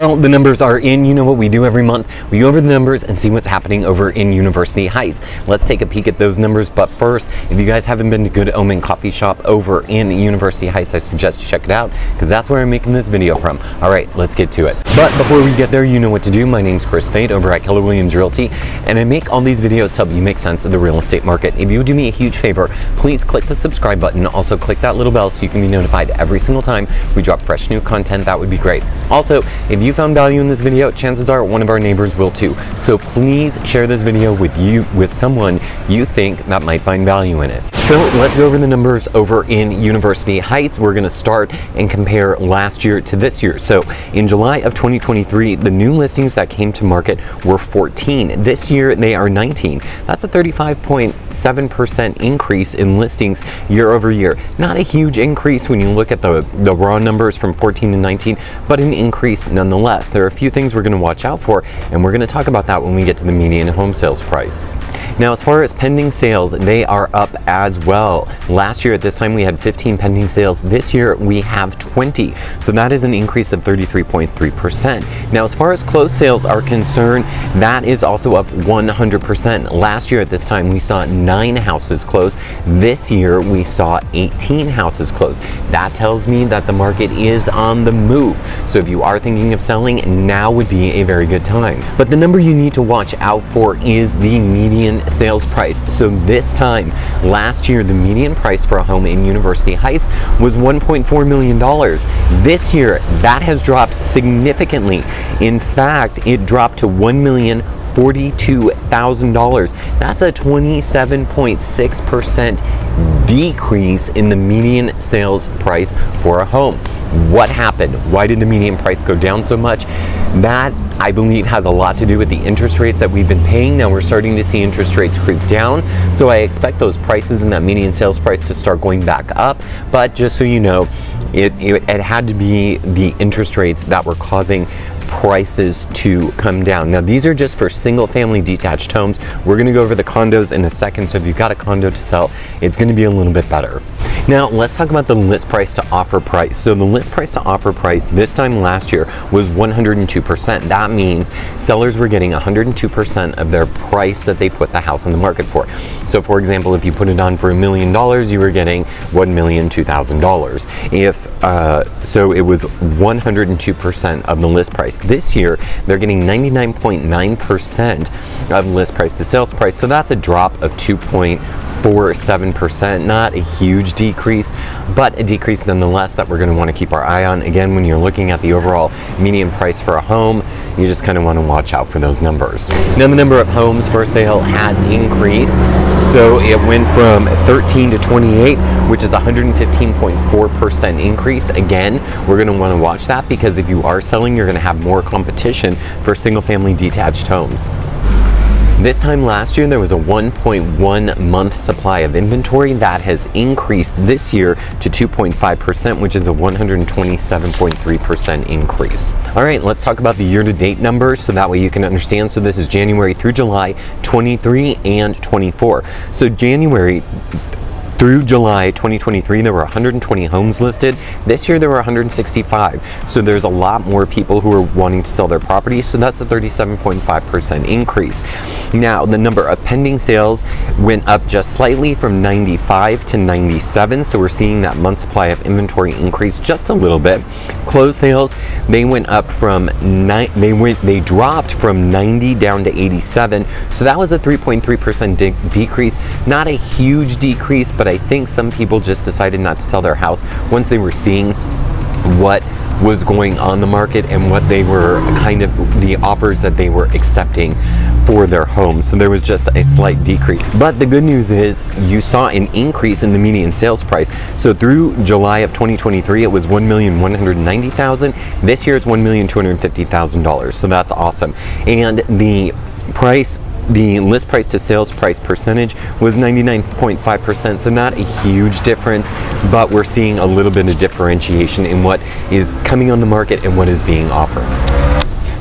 Well, the numbers are in. You know what we do every month. We go over the numbers and see what's happening over in University Heights. Let's take a peek at those numbers. But first, if you guys haven't been to Good Omen Coffee Shop over in University Heights, I suggest you check it out because that's where I'm making this video from. All right, let's get to it. But before we get there, you know what to do. My name's Chris Spade over at Keller Williams Realty, and I make all these videos to help you make sense of the real estate market. If you would do me a huge favor, please click the subscribe button. Also, click that little bell so you can be notified every single time we drop fresh new content. That would be great. Also, if you found value in this video, chances are one of our neighbors will too. So please share this video with someone you think that might find value in it. So let's go over the numbers over in University Heights. We're going to start and compare last year to this year. So in July of 2023, the new listings that came to market were 14. This year they are 19. That's a 35.7% increase in listings year over year. Not a huge increase when you look at the raw numbers from 14 to 19, but an increase nonetheless. There are a few things we're going to watch out for, and we're going to talk about that when we get to the median home sales price. Now, as far as pending sales, they are up as well. Last year at this time we had 15 pending sales. This year we have 20. So that is an increase of 33.3%. Now, as far as closed sales are concerned, that is also up 100%. Last year at this time we saw 9 houses close. This year we saw 18 houses close. That tells me that the market is on the move. So if you are thinking of selling, now would be a very good time. But the number you need to watch out for is the median sales price. So this time last year, the median price for a home in University Heights was $1.4 million. This year, that has dropped significantly. In fact, it dropped to $1,042,000. That's a 27.6% decrease in the median sales price for a home. What happened? Why did the median price go down so much? That, I believe, has a lot to do with the interest rates that we've been paying. Now we're starting to see interest rates creep down, so I expect those prices and that median sales price to start going back up. But just so you know, it had to be the interest rates that were causing prices to come down. Now these are just for single family detached homes. We're going to go over the condos in a second, so if you've got a condo to sell, it's going to be a little bit better. Now let's talk about the list price to offer price. So the list price to offer price this time last year was 102%. That means sellers were getting 102% of their price that they put the house on the market for. So for example, if you put it on for $1 million, you were getting $1,002,000. So it was 102% of the list price. This year, they're getting 99.9% of list price to sales price. So that's a drop of 2.47%. Not a huge decrease, but a decrease nonetheless that we're going to want to keep our eye on. Again, when you're looking at the overall median price for a home, you just kind of want to watch out for those numbers. Now, the number of homes for sale has increased. So it went from 13 to 28, which is a 115.4% increase. Again, we're going to want to watch that because if you are selling, you're going to have more competition for single family detached homes. This time last year, there was a 1.1 month supply of inventory. That has increased this year to 2.5%, which is a 127.3% increase. All right, let's talk about the year-to-date numbers so that way you can understand. So this is January through July 23 and 24. So January through July 2023, there were 120 homes listed. This year, there were 165. So there's a lot more people who are wanting to sell their properties. So that's a 37.5% increase. Now, the number of pending sales went up just slightly from 95 to 97. So we're seeing that month supply of inventory increase just a little bit. Closed sales, they went up from they dropped from 90 down to 87. So that was a 3.3% decrease. Not a huge decrease, but I think some people just decided not to sell their house once they were seeing what was going on the market and what they were kind of the offers that they were accepting for their homes. So there was just a slight decrease. But the good news is you saw an increase in the median sales price. So through July of 2023, it was $1,190,000. This year it's $1,250,000. So that's awesome. And the list price to sales price percentage was 99.5%, so not a huge difference, but we're seeing a little bit of differentiation in what is coming on the market and what is being offered.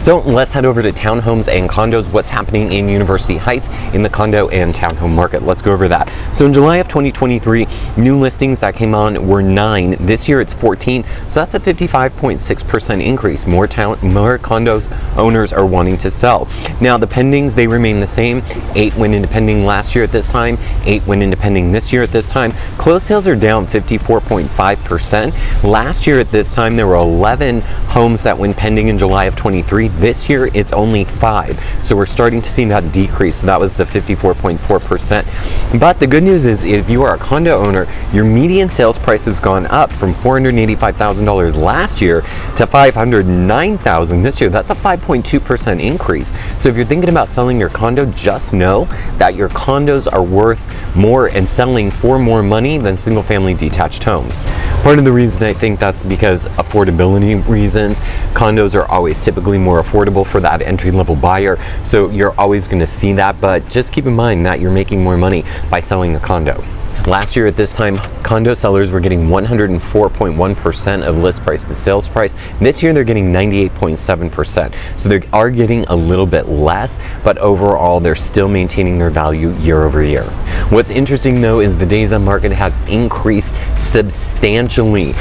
So let's head over to townhomes and condos, what's happening in University Heights in the condo and townhome market. Let's go over that. So in July of 2023, new listings that came on were 9. This year it's 14. So that's a 55.6% increase. More condos owners are wanting to sell. Now the pendings, they remain the same. 8 went into pending last year at this time. 8 went into pending this year at this time. Closed sales are down 54.5%. Last year at this time, there were 11 homes that went pending in July of 23. This year, it's only 5. So we're starting to see that decrease. So that was the 54.4%. But the good news is, if you are a condo owner, your median sales price has gone up from $485,000 last year to $509,000 this year. That's a 5.2% increase. So if you're thinking about selling your condo, just know that your condos are worth more and selling for more money than single family detached homes. Part of the reason I think that's because affordability reasons. Condos are always typically more affordable for that entry-level buyer, so you're always going to see that, but just keep in mind that you're making more money by selling a condo. Last year at this time, condo sellers were getting 104.1% of list price to sales price. This year they're getting 98.7%. So they are getting a little bit less, but overall they're still maintaining their value year over year. What's interesting though is the days on market has increased substantially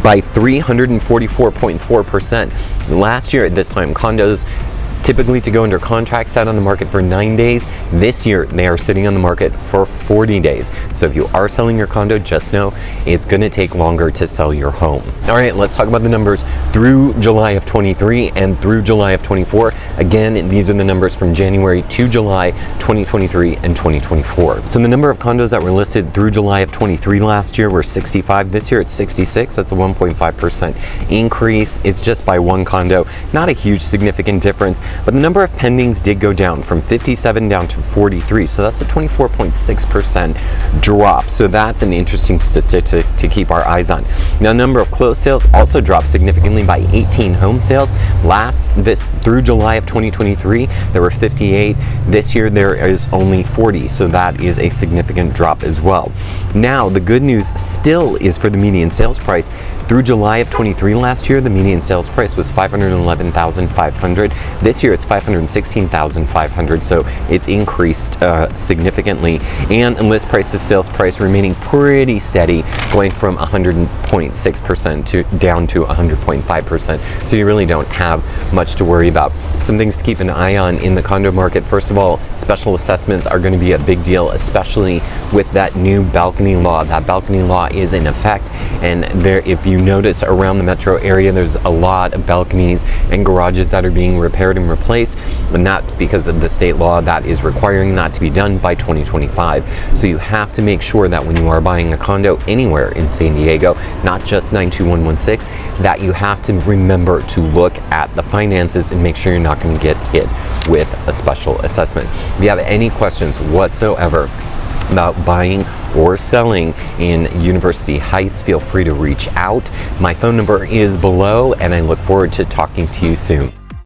by 344.4%. Last year at this time, condos typically to go under contract sat on the market for 9 days. This year they are sitting on the market for 40 days. So if you are selling your condo, just know it's going to take longer to sell your home. All right, let's talk about the numbers through July of 23 and through July of 24. Again, these are the numbers from January to July 2023 and 2024. So the number of condos that were listed through July of 23 last year were 65. This year it's 66. That's a 1.5% increase. It's just by one condo, not a huge significant difference. But the number of pendings did go down from 57 down to 43, so that's a 24.6% drop. So that's an interesting statistic to keep our eyes on. Now, the number of closed sales also dropped significantly by 18 home sales. Through July of 2023, there were 58. This year there is only 40, so that is a significant drop as well. Now, the good news still is for the median sales price. Through July of 23 last year, the median sales price was $511,500. This year it's $516,500, so it's increased significantly. And list price to sales price remaining pretty steady, going from 100.6% down to 100.5%. So you really don't have much to worry about. Some things to keep an eye on in the condo market. First of all, special assessments are going to be a big deal, especially with that new balcony law. That balcony law is in effect, and if you notice around the metro area, there's a lot of balconies and garages that are being repaired and replaced, and that's because of the state law that is requiring that to be done by 2025. So you have to make sure that when you are buying a condo anywhere in San Diego, not just 92116, that you have to remember to look at the finances and make sure you're not going to get hit with a special assessment. If you have any questions whatsoever about buying or selling in University Heights, feel free to reach out. My phone number is below, and I look forward to talking to you soon.